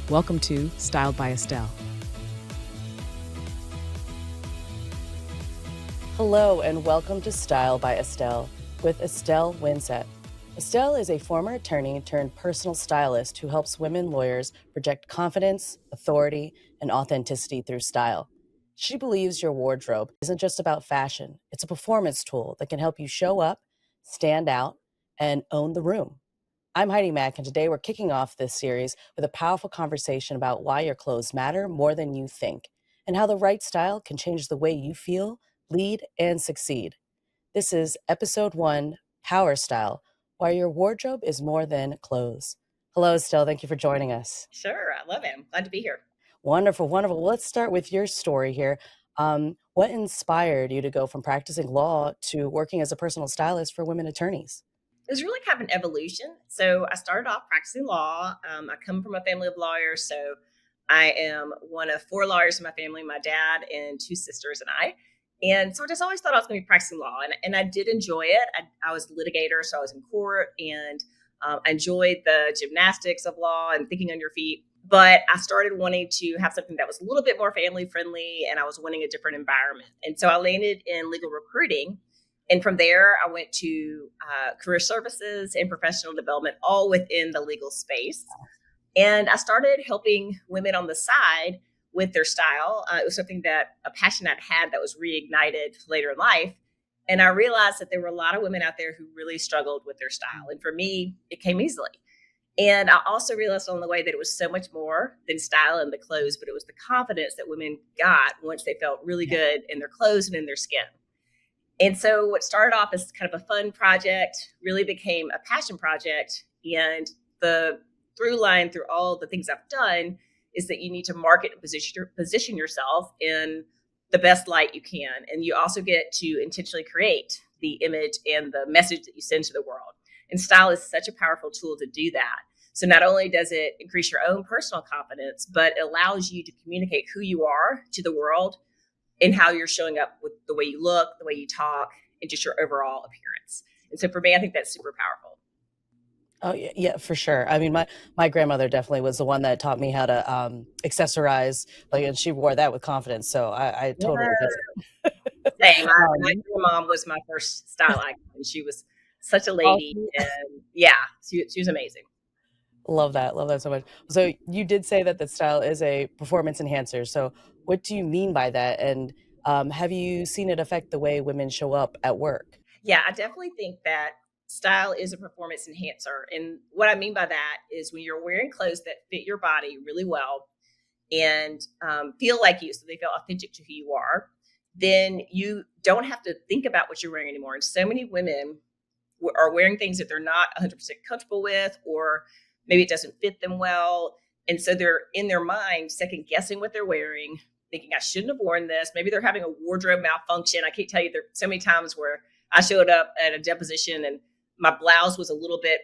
Welcome to Styled by Estelle. Hello and welcome to Style by Estelle with Estelle Winsett. Estelle is a former attorney turned personal stylist who helps women lawyers project confidence, authority, and authenticity through style. She believes your wardrobe isn't just about fashion, it's a performance tool that can help you show up, stand out, and own the room. I'm Heidi Mack, and today we're kicking off this series with a powerful conversation about why your clothes matter more than you think, and how the right style can change the way you feel, lead, and succeed. This is episode 1, Power Style, Why Your Wardrobe is More Than Clothes. Hello, Estelle. Thank you for joining us. Sure. I love it. I'm glad to be here. Wonderful, wonderful. Well, let's start with your story here. What inspired you to go from practicing law to working as a personal stylist for women attorneys? It was really kind of an evolution. So I started off practicing law. I come from a family of lawyers. So I am one of 4 lawyers in my family, my dad and 2 sisters and I. And so I just always thought I was going to be practicing law. And I did enjoy it. I was a litigator, so I was in court. And I enjoyed the gymnastics of law and thinking on your feet. But I started wanting to have something that was a little bit more family friendly. And I was wanting a different environment. And so I landed in legal recruiting. And from there, I went to career services and professional development, all within the legal space. And I started helping women on the side with their style. It was something that a passion I'd had that was reignited later in life. And I realized that there were a lot of women out there who really struggled with their style. And for me, it came easily. And I also realized along the way that it was so much more than style and the clothes, but it was the confidence that women got once they felt really good in their clothes and in their skin. And so what started off as kind of a fun project really became a passion project. And the through line through all the things I've done is that you need to market and position yourself in the best light you can. And you also get to intentionally create the image and the message that you send to the world. And style is such a powerful tool to do that. So not only does it increase your own personal confidence, but it allows you to communicate who you are to the world and how you're showing up with the way you look, the way you talk, and just your overall appearance. And so for me, I think that's super powerful. Oh, yeah, for sure. I mean, my grandmother definitely was the one that taught me how to accessorize, and she wore that with confidence. So I totally get it. Same. My mom was my first style icon, and she was such a lady. And yeah, she was amazing. Love that so much. So you did say that the style is a performance enhancer. So what do you mean by that? And have you seen it affect the way women show up at work? Yeah, I definitely think that style is a performance enhancer. And what I mean by that is when you're wearing clothes that fit your body really well and feel like you, so they feel authentic to who you are, then you don't have to think about what you're wearing anymore. And so many women are wearing things that they're not 100% comfortable with, or maybe it doesn't fit them well. And so they're in their mind second guessing what they're wearing, thinking I shouldn't have worn this. Maybe they're having a wardrobe malfunction. I can't tell you, there are so many times where I showed up at a deposition and my blouse was a little bit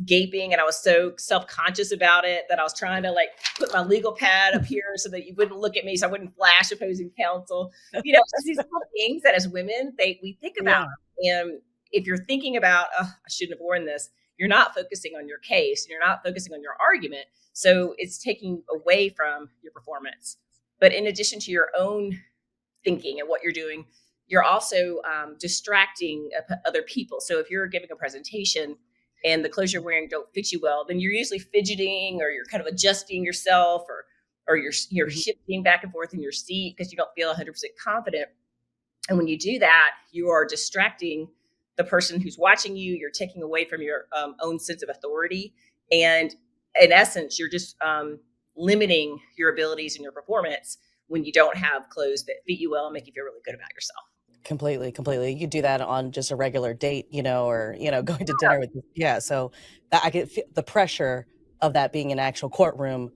gaping, and I was so self-conscious about it that I was trying to put my legal pad up here so that you wouldn't look at me, so I wouldn't flash opposing counsel. These little things that as women we think about. Yeah. And if you're thinking about, I shouldn't have worn this, you're not focusing on your case, and you're not focusing on your argument. So it's taking away from your performance. But in addition to your own thinking and what you're doing, you're also distracting other people. So if you're giving a presentation and the clothes you're wearing don't fit you well, then you're usually fidgeting, or you're kind of adjusting yourself, or you're shifting back and forth in your seat because you don't feel 100% confident. And when you do that, you are distracting the person who's watching you. You're taking away from your own sense of authority. And in essence, you're just limiting your abilities and your performance when you don't have clothes that fit you well and make you feel really good about yourself. Completely. You do that on just a regular date, or, going to dinner with, so that I could feel the pressure of that being an actual courtroom.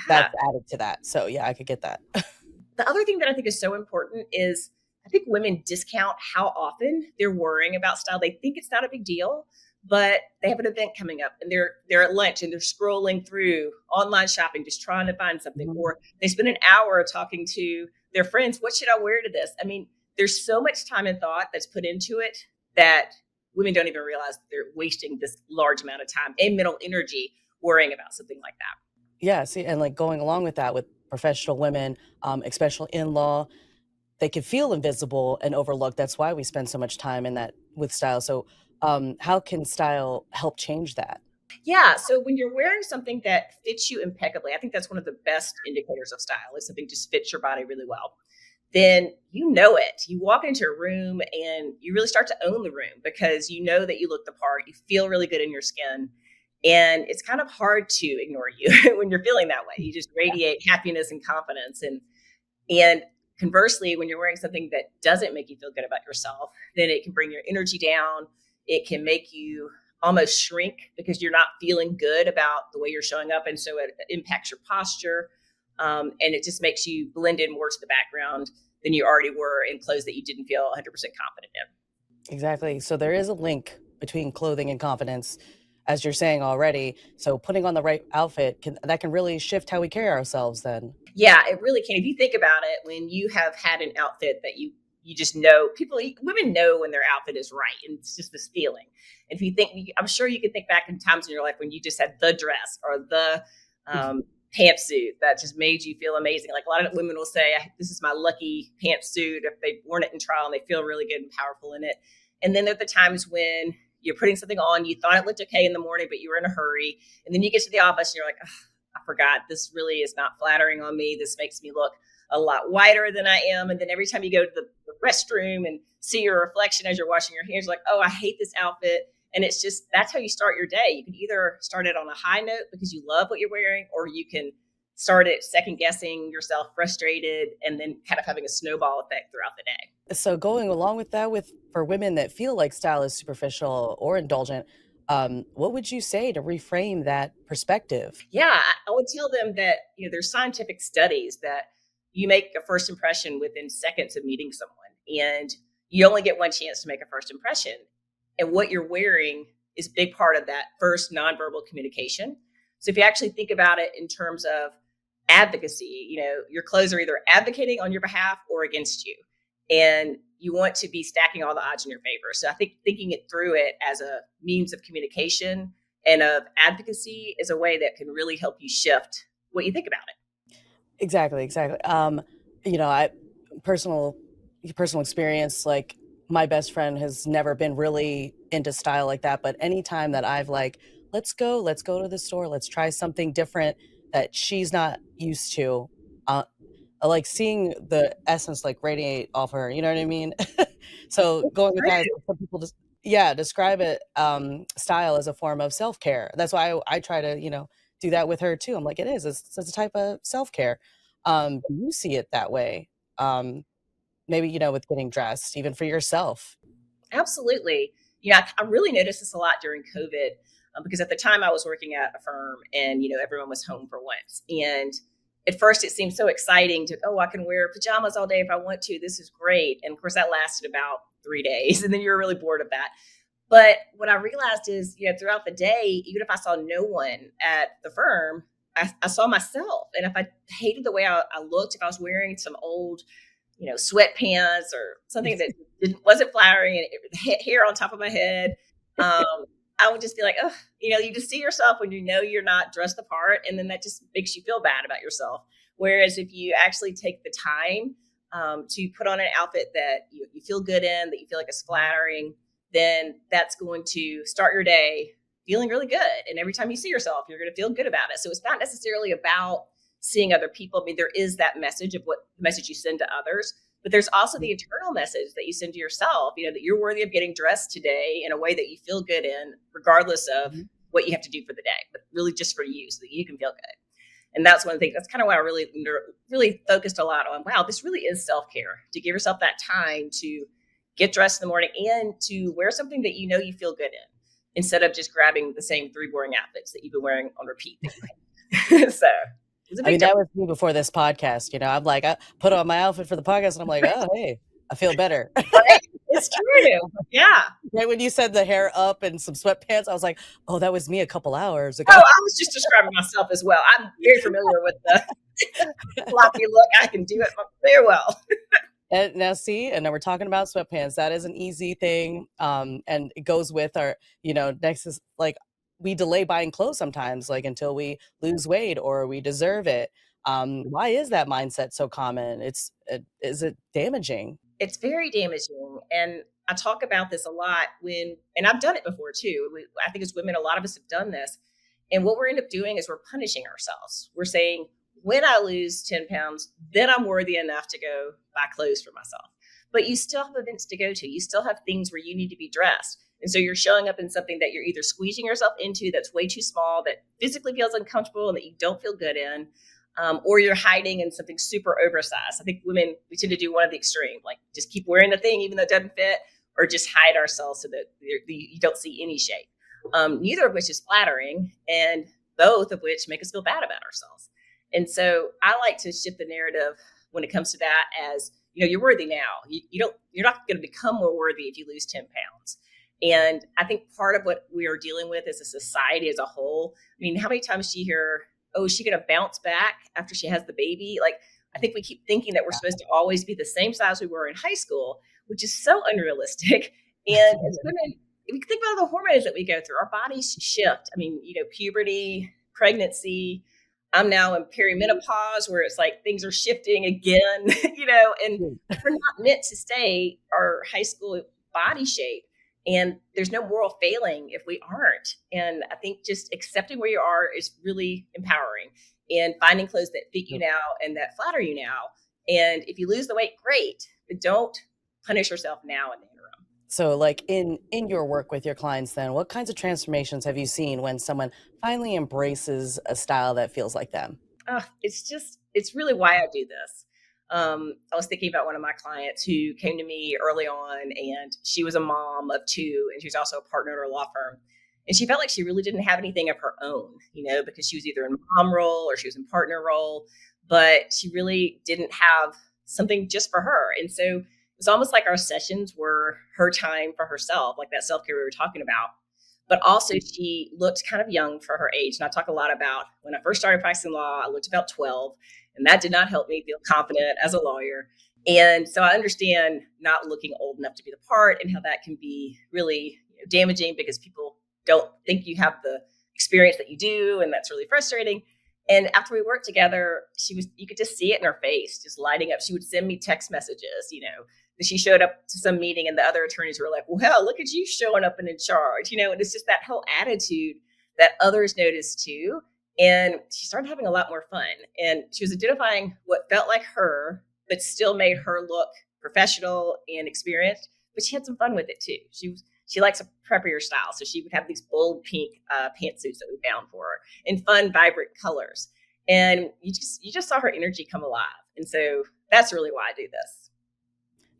That's added to that. So yeah, I could get that. The other thing that I think is so important is I think women discount how often they're worrying about style. They think it's not a big deal, but they have an event coming up and they're at lunch and they're scrolling through online shopping, just trying to find something, or they spend an hour talking to their friends. What should I wear to this? I mean, there's so much time and thought that's put into it that women don't even realize they're wasting this large amount of time and mental energy worrying about something like that. Yeah, see, and like going along with that with professional women, especially in law, they can feel invisible and overlooked. That's why we spend so much time in that with style. So, how can style help change that? Yeah. So when you're wearing something that fits you impeccably, I think that's one of the best indicators of style is something just fits your body really well. Then you know it. You walk into a room and you really start to own the room because you know that you look the part. You feel really good in your skin. And it's kind of hard to ignore you when you're feeling that way. You just radiate happiness and confidence. And conversely, when you're wearing something that doesn't make you feel good about yourself, then it can bring your energy down. It can make you almost shrink because you're not feeling good about the way you're showing up. And so it impacts your posture. And it just makes you blend in more to the background than you already were in clothes that you didn't feel 100% confident in. Exactly. So there is a link between clothing and confidence, as you're saying already. So putting on the right outfit can really shift how we carry ourselves. Then. Yeah, it really can. If you think about it, when you have had an outfit that you just know, women know when their outfit is right, and it's just this feeling. And if you think, I'm sure you can think back in times in your life when you just had the dress or the pantsuit that just made you feel amazing. Like a lot of women will say, "This is my lucky pantsuit." If they've worn it in trial and they feel really good and powerful in it. And then there are the times when you're putting something on, you thought it looked okay in the morning, but you were in a hurry, and then you get to the office and you're like, I forgot. This really is not flattering on me. This makes me look a lot whiter than I am. And then every time you go to the restroom and see your reflection as you're washing your hands, you're like, oh, I hate this outfit. And it's just, that's how you start your day. You can either start it on a high note because you love what you're wearing, or you can start it second guessing yourself, frustrated, and then kind of having a snowball effect throughout the day. So going along with that, with for women that feel like style is superficial or indulgent, what would you say to reframe that perspective? Yeah, I would tell them that, there's scientific studies that you make a first impression within seconds of meeting someone, and you only get one chance to make a first impression. And what you're wearing is a big part of that first nonverbal communication. So if you actually think about it in terms of advocacy, your clothes are either advocating on your behalf or against you. And you want to be stacking all the odds in your favor. So I think thinking it through it as a means of communication and of advocacy is a way that can really help you shift what you think about it. Exactly, exactly. I personal personal experience, like my best friend has never been really into style like that, but anytime that I've like, let's go to the store, let's try something different that she's not used to, uh, I like seeing the essence like radiate off her, you know what I mean? So going with that, some people just yeah, describe it style as a form of self-care. That's why I try to, do that with her too. I'm like, it's a type of self-care. Do you see it that way? Maybe, with getting dressed, even for yourself. Absolutely. Yeah, I really noticed this a lot during COVID because at the time I was working at a firm and, everyone was home for once. And at first it seemed so exciting to, oh, I can wear pajamas all day if I want to. This is great. And of course, that lasted about 3 days. And then you're really bored of that. But what I realized is, throughout the day, even if I saw no one at the firm, I saw myself. And if I hated the way I looked, if I was wearing some old, sweatpants or something that wasn't flattering and hair on top of my head, I would just be like, oh, you just see yourself when you're not dressed the part, and then that just makes you feel bad about yourself. Whereas if you actually take the time to put on an outfit that you feel good in, that you feel like is flattering, then that's going to start your day feeling really good. And every time you see yourself, you're going to feel good about it. So it's not necessarily about seeing other people. I mean, there is that message of what message you send to others, but there's also the internal message that you send to yourself, that you're worthy of getting dressed today in a way that you feel good in, regardless of what you have to do for the day, but really just for you so that you can feel good. And that's one thing, that's kind of what I really focused a lot on. Wow, this really is self-care, to give yourself that time to get dressed in the morning and to wear something that you feel good in, instead of just grabbing the same 3 boring outfits that you've been wearing on repeat. So I mean, that was me before this podcast. I'm like, I put on my outfit for the podcast and I'm like, oh, hey, I feel better. Right? It's true. Yeah. Right when you said the hair up and some sweatpants, I was like, oh, that was me a couple hours ago. Oh, I was just describing myself as well. I'm very familiar with the floppy look. I can do it very well. And now we're talking about sweatpants. That is an easy thing. And it goes with our, next is like we delay buying clothes sometimes, like until we lose weight or we deserve it. Why is that mindset so common? Is it damaging? It's very damaging. And I talk about this a lot and I've done it before too. I think as women, a lot of us have done this. And what we're end up doing is we're punishing ourselves. We're saying, when I lose 10 pounds, then I'm worthy enough to go buy clothes for myself. But you still have events to go to. You still have things where you need to be dressed. And so you're showing up in something that you're either squeezing yourself into that's way too small, that physically feels uncomfortable and that you don't feel good in, or you're hiding in something super oversized. I think women, we tend to do one of the extreme, like just keep wearing the thing even though it doesn't fit, or just hide ourselves so that you don't see any shape. Neither of which is flattering, and both of which make us feel bad about ourselves. And so I like to shift the narrative when it comes to that as, you're worthy now. You're not going to become more worthy if you lose 10 pounds. And I think part of what we are dealing with as a society as a whole, I mean, how many times do you hear, oh, is she going to bounce back after she has the baby? Like, I think we keep thinking that we're supposed to always be the same size we were in high school, which is so unrealistic. And as women, if you think about the hormones that we go through, our bodies shift. I mean, puberty, pregnancy. I'm now in perimenopause where it's like things are shifting again, and we're not meant to stay our high school body shape. And there's no moral failing if we aren't. And I think just accepting where you are is really empowering, and finding clothes that fit you now and that flatter you now. And if you lose the weight, great, but don't punish yourself now in the interim. So like in your work with your clients then, what kinds of transformations have you seen when someone finally embraces a style that feels like them? It's really why I do this. I was thinking about one of my clients who came to me early on, and she was a mom of two, and she was also a partner at a law firm. And she felt like she really didn't have anything of her own, because she was either in mom role or she was in partner role, but she really didn't have something just for her. And so it's almost like our sessions were her time for herself, like that self-care we were talking about. But also she looked kind of young for her age. And I talk a lot about when I first started practicing law, I looked about 12, and that did not help me feel confident as a lawyer. And so I understand not looking old enough to be the part, and how that can be really damaging because people don't think you have the experience that you do. And that's really frustrating. And after we worked together, you could just see it in her face, just lighting up. She would send me text messages, that she showed up to some meeting and the other attorneys were like, well, look at you showing up and in charge, and it's just that whole attitude that others noticed too. And she started having a lot more fun, and she was identifying what felt like her, but still made her look professional and experienced, but she had some fun with it too. She likes a preppier style. So she would have these bold pink pantsuits that we found for her in fun, vibrant colors. And you just saw her energy come alive. And so that's really why I do this.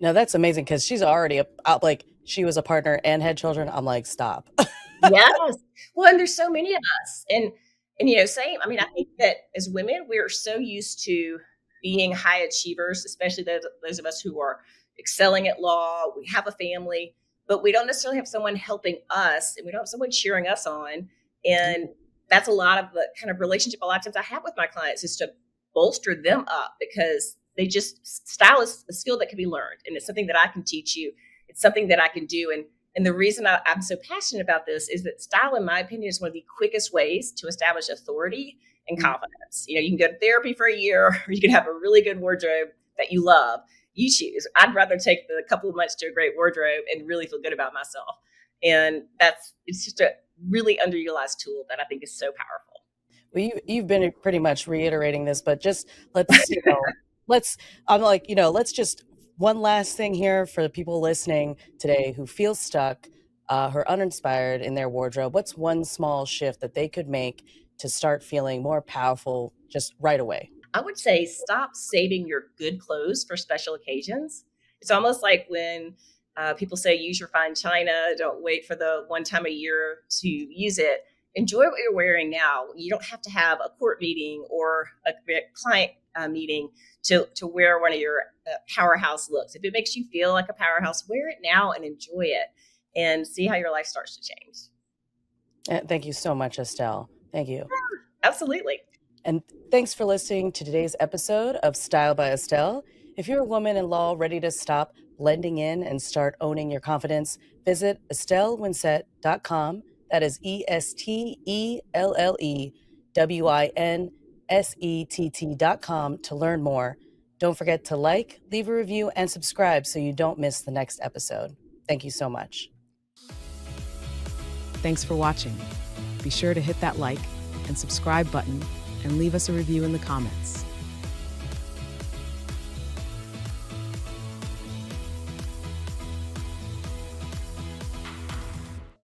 Now that's amazing because she's already like she was a partner and had children. I'm like, stop. Yes. Well, and there's so many of us. And same. I mean, I think that as women, we're so used to being high achievers, especially those of us who are excelling at law. We have a family, but we don't necessarily have someone helping us, and we don't have someone cheering us on. And that's a lot of the kind of relationship a lot of times I have with my clients, is to bolster them up, because style is a skill that can be learned, and it's something that I can teach you. It's something that I can do. And the reason I'm so passionate about this is that style, in my opinion, is one of the quickest ways to establish authority and confidence. You can go to therapy for a year, or you can have a really good wardrobe that you love. You choose. I'd rather take the couple of months to a great wardrobe and really feel good about myself. And it's just a really underutilized tool that I think is so powerful. Well, you've been pretty much reiterating this, but just let's just one last thing here for the people listening today who feel stuck, who are uninspired in their wardrobe. What's one small shift that they could make to start feeling more powerful just right away? I would say stop saving your good clothes for special occasions. It's almost like when people say use your fine china, don't wait for the one time a year to use it. Enjoy what you're wearing now. You don't have to have a court meeting or a client meeting to wear one of your powerhouse looks. If it makes you feel like a powerhouse, wear it now and enjoy it, and see how your life starts to change. Thank you so much, Estelle. Thank you. Absolutely. And thanks for listening to today's episode of Style by Estelle. If you're a woman in law ready to stop blending in and start owning your confidence, visit EstelleWinsett.com. That is ESTELLEWINSETT.com to learn more. Don't forget to like, leave a review, and subscribe so you don't miss the next episode. Thank you so much. Thanks for watching. Be sure to hit that like and subscribe button and leave us a review in the comments.